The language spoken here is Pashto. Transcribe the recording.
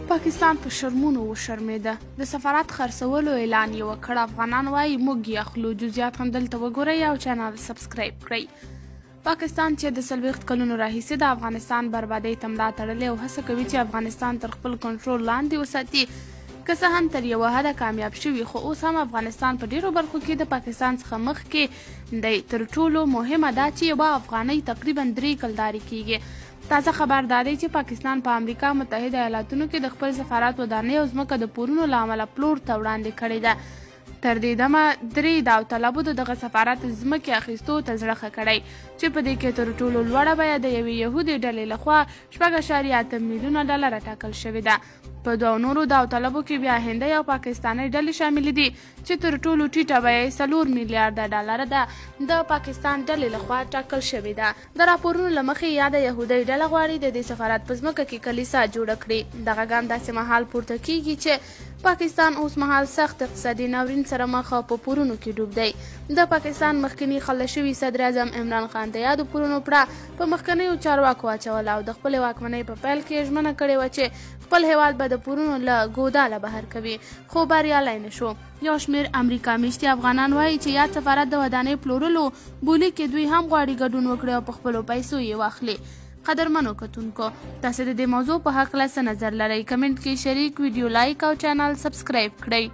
پاکستان په شرمونو وشرمېده. د سفارت خرڅولو اعلان یې وکړ. افغانان وایي موږ یې اخلو. جزئیات هم دلته وګورئ او چینل سبسکرایب کړئ. پاکستان چې د 40 کلونو راهیسې د افغانستان بربادۍ ته ملا تړلې او هڅه کوي چې افغانستان تر خپل کنټرول لاندې وساتي، که څه هم تر یوه حده کامیاب شوي، خو اوس هم افغانستان په ډیرو برخو کې د پاکستان څخه مخکې دی. تر ټولو مهمه دا چې یوه افغانۍ تقریبا 3 کلدارې کیږي. تازه خبر دا دی چې پاکستان په امریکا متحده ایالاتونو کې د خپل سفارت ودانۍ او ځمکه د پورونو له امله پلور ته وړاندې کړې ده. تر دې دمه درې داوطلبو د دغه سفارت ځمکې اخیستو ته زړه ښه کړی چې په دې کې تر ټولو لوړه بیه د یوې یهودي ډلې لخوا 4.8 میلیونه ډالره ټاکل شوې ده. په دوو نورو داوطلبو کې بیا هندۍ او پاکستاني ډلې شاملې دي چې تر ټولو ټیټه بیه 4 میلیارډه ډالره ده د پاکستان ډلې لخوا ټاکل شوې ده. د راپورونو له مخې یاده یهودۍ ډله غواړي د دې سفارت په ځمکه کې کلیسا جوړه کړي. دغه ګام داسې مهال پورته کیږي چې پاکستان اوس مهال سخت اقتصادي ناورین سره مخ او په پورونو کې ډوب دی. د پاکستان مخکني خلع شوي صدر اعظم عمران خان د یادو پورونو پړه په مخکنیو چارواکو اچوله او د خپلې واکمنۍ په پیل کې ژمنه کړې وه چې خپل هیواد به د پورونو له ګوداله بهر کوي، خو بریالی نه شو. یو شمېر امریکا میشتي افغانان وایي چې یاد سفارت د ودانۍ پلورلو بولي کې دوی هم غواړي ګډون وکړي او په خپلو پیسو یې واخلي. قدرمنو کتونکو، تاسو د دې موضوع په هکله څه نظر لرئ؟ کمنټ کې شریک، ویډیو لایک او چینل سبسکرایب کړئ.